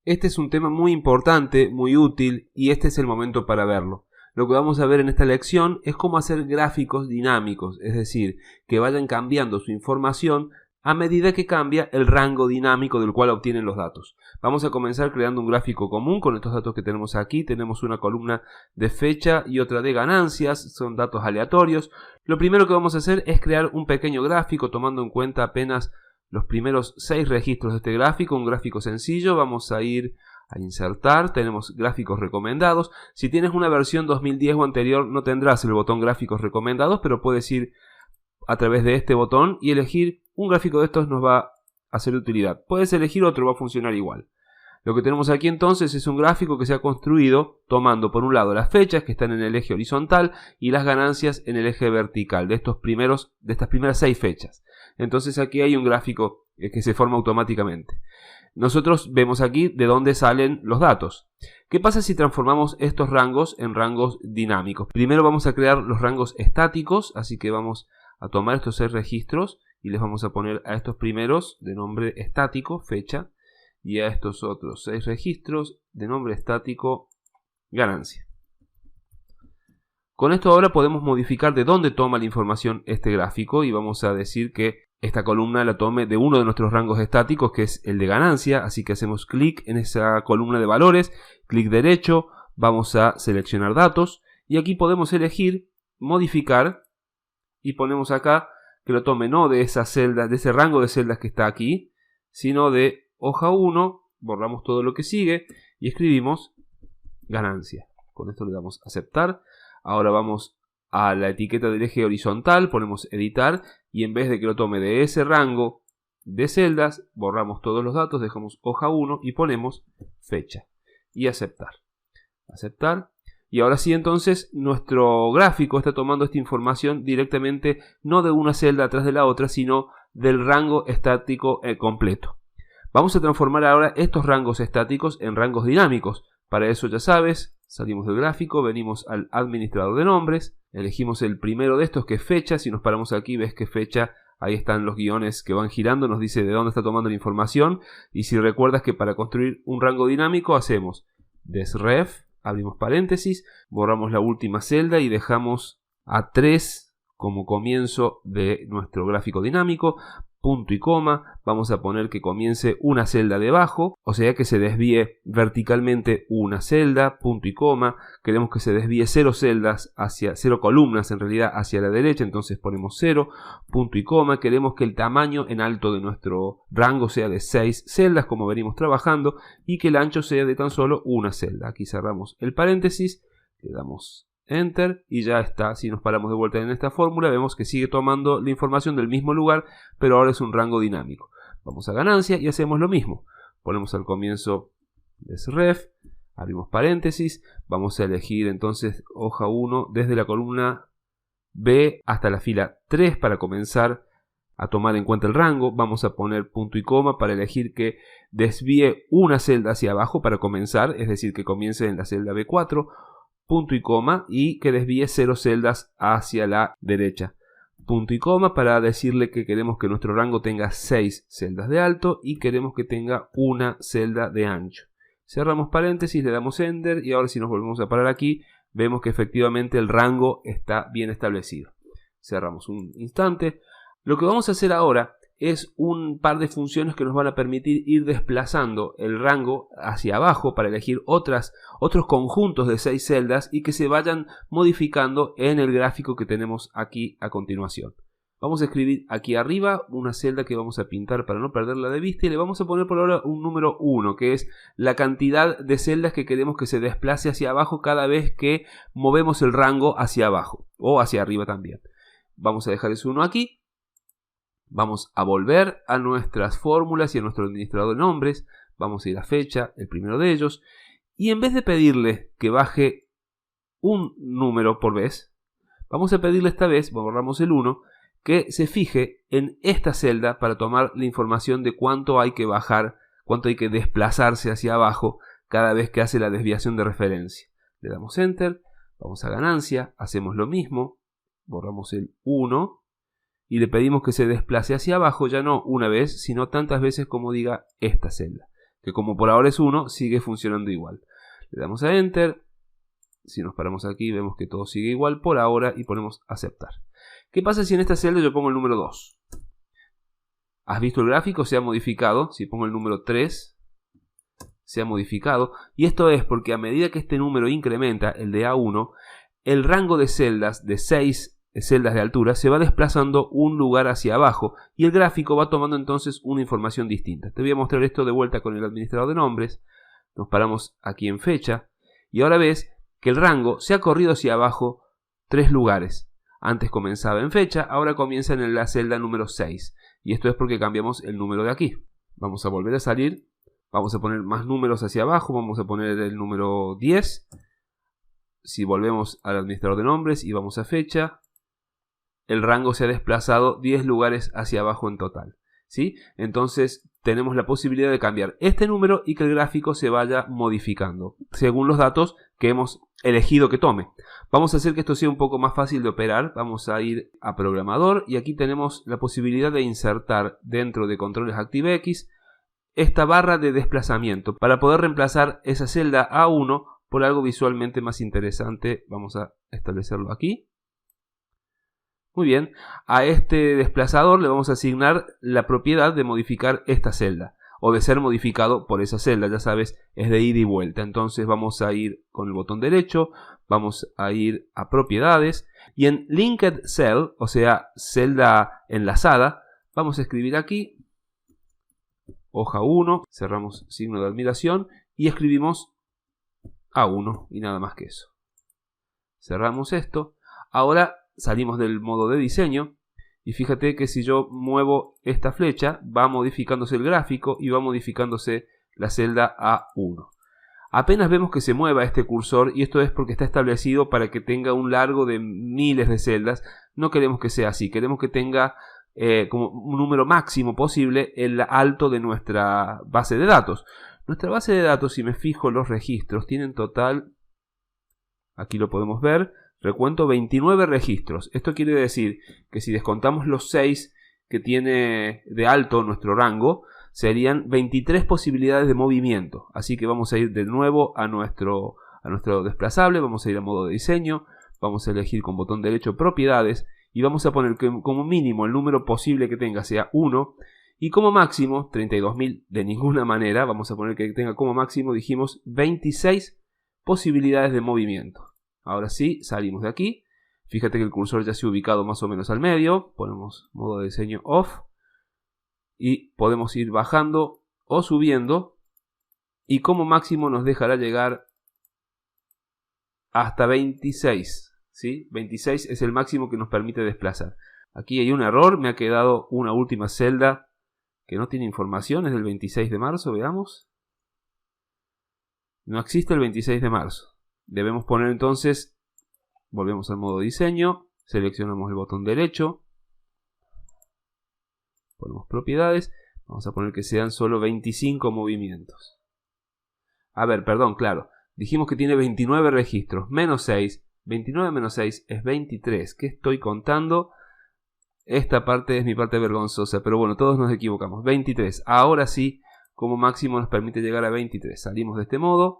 Este es un tema muy importante, muy útil, y este es el momento para verlo. Lo que vamos a ver en esta lección es cómo hacer gráficos dinámicos, es decir, que vayan cambiando su información a medida que cambia el rango dinámico del cual obtienen los datos. Vamos a comenzar creando un gráfico común con estos datos que tenemos aquí. Tenemos una columna de fecha y otra de ganancias, son datos aleatorios. Lo primero que vamos a hacer es crear un pequeño gráfico tomando en cuenta apenas los primeros 6 registros de este gráfico, un gráfico sencillo. Vamos a ir a insertar, tenemos gráficos recomendados. Si tienes una versión 2010 o anterior no tendrás el botón gráficos recomendados, pero puedes ir a través de este botón y elegir un gráfico de estos, nos va a ser de utilidad. Puedes elegir otro, va a funcionar igual. Lo que tenemos aquí entonces es un gráfico que se ha construido tomando por un lado las fechas que están en el eje horizontal y las ganancias en el eje vertical de estas primeras 6 fechas. Entonces aquí hay un gráfico que se forma automáticamente. Nosotros vemos aquí de dónde salen los datos. ¿Qué pasa si transformamos estos rangos en rangos dinámicos? Primero vamos a crear los rangos estáticos, así que vamos a tomar estos 6 registros y les vamos a poner a estos primeros de nombre estático, fecha, y a estos otros 6 registros de nombre estático, ganancia. Con esto ahora podemos modificar de dónde toma la información este gráfico y vamos a decir que esta columna la tome de uno de nuestros rangos estáticos, que es el de ganancia, así que hacemos clic en esa columna de valores, clic derecho, vamos a seleccionar datos y aquí podemos elegir modificar y ponemos acá que lo tome no de esa celda, de ese rango de celdas que está aquí, sino de hoja 1, borramos todo lo que sigue y escribimos ganancia. Con esto le damos a aceptar. Ahora vamos a la etiqueta del eje horizontal, ponemos editar y en vez de que lo tome de ese rango de celdas, borramos todos los datos, dejamos hoja 1 y ponemos fecha y aceptar. Aceptar. Y ahora sí, entonces nuestro gráfico está tomando esta información directamente no de una celda atrás de la otra, sino del rango estático completo. Vamos a transformar ahora estos rangos estáticos en rangos dinámicos. Para eso ya sabes, salimos del gráfico, venimos al administrador de nombres, elegimos el primero de estos que es fecha. Si nos paramos aquí ves que fecha, ahí están los guiones que van girando, nos dice de dónde está tomando la información. Y si recuerdas que para construir un rango dinámico hacemos desref, abrimos paréntesis, borramos la última celda y dejamos a 3 como comienzo de nuestro gráfico dinámico, punto y coma, vamos a poner que comience una celda debajo, o sea que se desvíe verticalmente una celda, punto y coma, queremos que se desvíe 0 columnas en realidad hacia la derecha, entonces ponemos 0, punto y coma, queremos que el tamaño en alto de nuestro rango sea de 6 celdas como venimos trabajando y que el ancho sea de tan solo una celda. Aquí cerramos el paréntesis, le damos Enter y ya está. Si nos paramos de vuelta en esta fórmula vemos que sigue tomando la información del mismo lugar, pero ahora es un rango dinámico. Vamos a ganancia y hacemos lo mismo. Ponemos al comienzo desref, abrimos paréntesis, vamos a elegir entonces hoja 1 desde la columna B hasta la fila 3 para comenzar a tomar en cuenta el rango. Vamos a poner punto y coma para elegir que desvíe una celda hacia abajo para comenzar, es decir que comience en la celda B4, punto y coma, y que desvíe 0 celdas hacia la derecha, punto y coma, para decirle que queremos que nuestro rango tenga 6 celdas de alto y queremos que tenga una celda de ancho. Cerramos paréntesis, le damos Enter y ahora si nos volvemos a parar aquí vemos que efectivamente el rango está bien establecido. Cerramos un instante. Lo que vamos a hacer ahora es un par de funciones que nos van a permitir ir desplazando el rango hacia abajo para elegir otros conjuntos de 6 celdas y que se vayan modificando en el gráfico que tenemos aquí a continuación. Vamos a escribir aquí arriba una celda que vamos a pintar para no perderla de vista y le vamos a poner por ahora un número 1, que es la cantidad de celdas que queremos que se desplace hacia abajo cada vez que movemos el rango hacia abajo o hacia arriba también. Vamos a dejar ese 1 aquí. Vamos a volver a nuestras fórmulas y a nuestro administrador de nombres. Vamos a ir a fecha, el primero de ellos. Y en vez de pedirle que baje un número por vez, vamos a pedirle esta vez, borramos el 1, que se fije en esta celda para tomar la información de cuánto hay que bajar, cuánto hay que desplazarse hacia abajo cada vez que hace la desviación de referencia. Le damos Enter, vamos a ganancia, hacemos lo mismo, borramos el 1. Y le pedimos que se desplace hacia abajo, ya no una vez, sino tantas veces como diga esta celda. que como por ahora es 1, sigue funcionando igual. Le damos a Enter. Si nos paramos aquí vemos que todo sigue igual por ahora y ponemos aceptar. ¿Qué pasa si en esta celda yo pongo el número 2? ¿Has visto el gráfico? Se ha modificado. Si pongo el número 3, se ha modificado. Y esto es porque a medida que este número incrementa, el de A1, el rango de celdas de 6 celdas de altura se va desplazando un lugar hacia abajo y el gráfico va tomando entonces una información distinta. Te voy a mostrar esto de vuelta con el administrador de nombres. Nos paramos aquí en fecha y ahora ves que el rango se ha corrido hacia abajo 3 lugares. Antes comenzaba en fecha, ahora comienza en la celda número 6. Y esto es porque cambiamos el número de aquí. Vamos a volver a salir. Vamos a poner más números hacia abajo. Vamos a poner el número 10. Si volvemos al administrador de nombres y vamos a fecha, el rango se ha desplazado 10 lugares hacia abajo en total. ¿Sí? Entonces tenemos la posibilidad de cambiar este número y que el gráfico se vaya modificando según los datos que hemos elegido que tome. Vamos a hacer que esto sea un poco más fácil de operar. Vamos a ir a programador y aquí tenemos la posibilidad de insertar dentro de controles ActiveX esta barra de desplazamiento para poder reemplazar esa celda A1 por algo visualmente más interesante. Vamos a establecerlo aquí. Muy bien, a este desplazador le vamos a asignar la propiedad de modificar esta celda o de ser modificado por esa celda, ya sabes, es de ida y vuelta. Entonces vamos a ir con el botón derecho, vamos a ir a propiedades y en Linked Cell, o sea, celda enlazada, vamos a escribir aquí, hoja 1, cerramos signo de admiración y escribimos A1 y nada más que eso. Cerramos esto, ahora salimos del modo de diseño y fíjate que si yo muevo esta flecha va modificándose el gráfico y va modificándose la celda A1. Apenas vemos que se mueva este cursor y esto es porque está establecido para que tenga un largo de miles de celdas. No queremos que sea así, queremos que tenga como un número máximo posible el alto de nuestra base de datos. Nuestra base de datos, si me fijo los registros, tiene en total, aquí lo podemos ver, recuento 29 registros. Esto quiere decir que si descontamos los 6 que tiene de alto nuestro rango, serían 23 posibilidades de movimiento. Así que vamos a ir de nuevo a nuestro desplazable, vamos a ir a modo de diseño, vamos a elegir con botón derecho propiedades y vamos a poner que como mínimo el número posible que tenga sea 1 y como máximo 32.000 de ninguna manera, vamos a poner que tenga como máximo, dijimos, 26 posibilidades de movimiento. Ahora sí, salimos de aquí. Fíjate que el cursor ya se ha ubicado más o menos al medio. Ponemos modo de diseño off. Y podemos ir bajando o subiendo. Y como máximo nos dejará llegar hasta 26. ¿Sí? 26 es el máximo que nos permite desplazar. Aquí hay un error. Me ha quedado una última celda que no tiene información. Es del 26 de marzo. Veamos. No existe el 26 de marzo. Debemos poner entonces, volvemos al modo diseño, seleccionamos el botón derecho, ponemos propiedades, vamos a poner que sean solo 25 movimientos. A ver, perdón, claro, dijimos que tiene 29 registros, menos 6, 29 menos 6 es 23. ¿Qué estoy contando? Esta parte es mi parte vergonzosa, pero bueno, todos nos equivocamos. 23, ahora sí, como máximo nos permite llegar a 23. Salimos de este modo.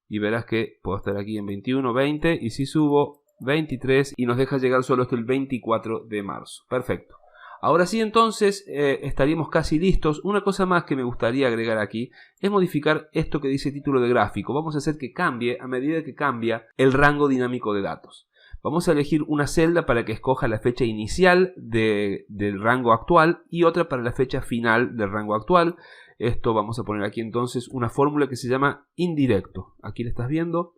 Y verás que puedo estar aquí en 21, 20 y si subo 23 y nos deja llegar solo hasta el 24 de marzo. Perfecto. Ahora sí entonces estaríamos casi listos. Una cosa más que me gustaría agregar aquí es modificar esto que dice título de gráfico. Vamos a hacer que cambie a medida que cambia el rango dinámico de datos. Vamos a elegir una celda para que escoja la fecha inicial del rango actual y otra para la fecha final del rango actual. Esto vamos a poner aquí entonces una fórmula que se llama indirecto. Aquí la estás viendo.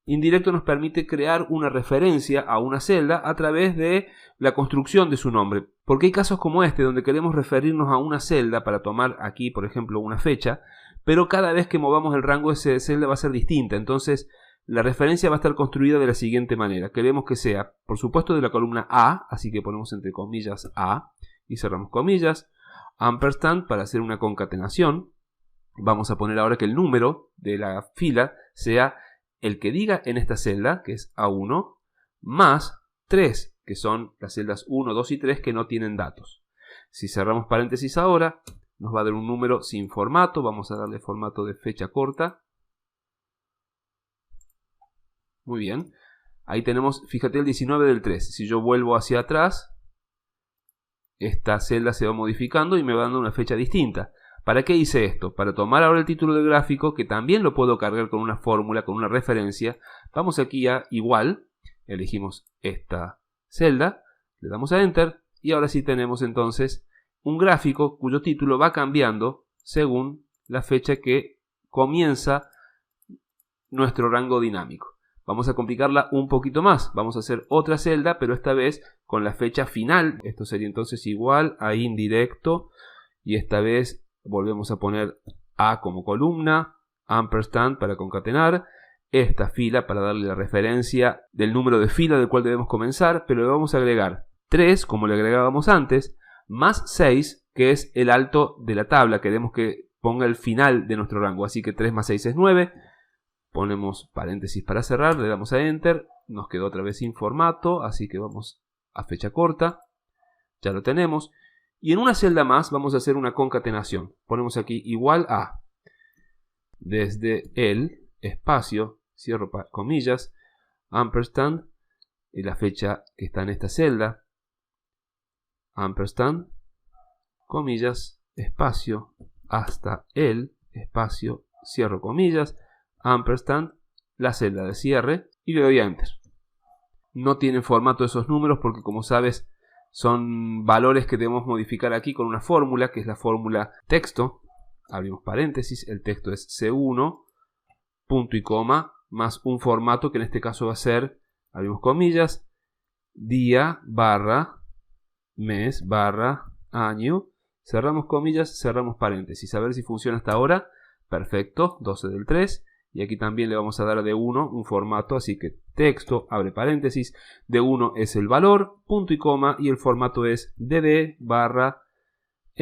Indirecto nos permite crear una referencia a una celda a través de la construcción de su nombre. Porque hay casos como este donde queremos referirnos a una celda para tomar aquí, por ejemplo, una fecha, pero cada vez que movamos el rango esa celda va a ser distinta. Entonces la referencia va a estar construida de la siguiente manera. Queremos que sea, por supuesto, de la columna A, así que ponemos entre comillas A y cerramos comillas. Ampersand para hacer una concatenación. Vamos a poner ahora que el número de la fila sea el que diga en esta celda, que es A1, más 3, que son las celdas 1, 2 y 3 que no tienen datos. Si cerramos paréntesis ahora, nos va a dar un número sin formato. Vamos a darle formato de fecha corta. Muy bien. Ahí tenemos, fíjate, el 19 del 3. Si yo vuelvo hacia atrás, esta celda se va modificando y me va dando una fecha distinta. ¿Para qué hice esto? Para tomar ahora el título del gráfico, que también lo puedo cargar con una fórmula, con una referencia. Vamos aquí a igual, elegimos esta celda, le damos a Enter y ahora sí tenemos entonces un gráfico cuyo título va cambiando según la fecha que comienza nuestro rango dinámico. Vamos a complicarla un poquito más. Vamos a hacer otra celda, pero esta vez con la fecha final. Esto sería entonces igual a indirecto. Y esta vez volvemos a poner A como columna, ampersand para concatenar, esta fila para darle la referencia del número de fila del cual debemos comenzar, pero le vamos a agregar 3, como le agregábamos antes, más 6, que es el alto de la tabla. Queremos que ponga el final de nuestro rango, así que 3 más 6 es 9. Ponemos paréntesis para cerrar, le damos a Enter, nos quedó otra vez sin formato, así que vamos a fecha corta, ya lo tenemos. Y en una celda más vamos a hacer una concatenación. Ponemos aquí igual a, desde el espacio, cierro comillas, ampersand, y la fecha que está en esta celda, ampersand, comillas, espacio, hasta el espacio, cierro comillas, ampersand, la celda de cierre y le doy a Enter. No tienen formato esos números porque, como sabes, son valores que debemos modificar aquí con una fórmula, que es la fórmula texto. Abrimos paréntesis, el texto es C1, punto y coma, más un formato que en este caso va a ser, abrimos comillas, día barra mes barra año, cerramos comillas, cerramos paréntesis. A ver si funciona hasta ahora. Perfecto, 12 del 3. Y aquí también le vamos a dar de 1 un formato, así que texto, abre paréntesis, de 1 es el valor, punto y coma, y el formato es dd barra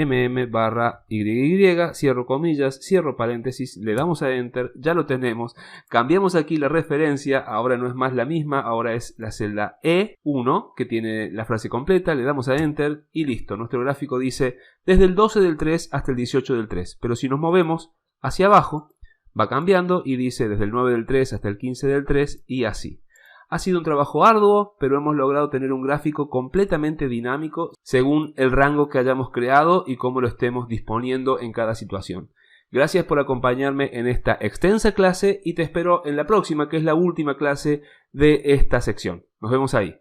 mm barra yy, cierro comillas, cierro paréntesis, le damos a Enter, ya lo tenemos. Cambiamos aquí la referencia, ahora no es más la misma, ahora es la celda E1, que tiene la frase completa, le damos a Enter y listo. Nuestro gráfico dice desde el 12 del 3 hasta el 18 del 3, pero si nos movemos hacia abajo, va cambiando y dice desde el 9 del 3 hasta el 15 del 3 y así. Ha sido un trabajo arduo, pero hemos logrado tener un gráfico completamente dinámico según el rango que hayamos creado y cómo lo estemos disponiendo en cada situación. Gracias por acompañarme en esta extensa clase y te espero en la próxima, que es la última clase de esta sección. Nos vemos ahí.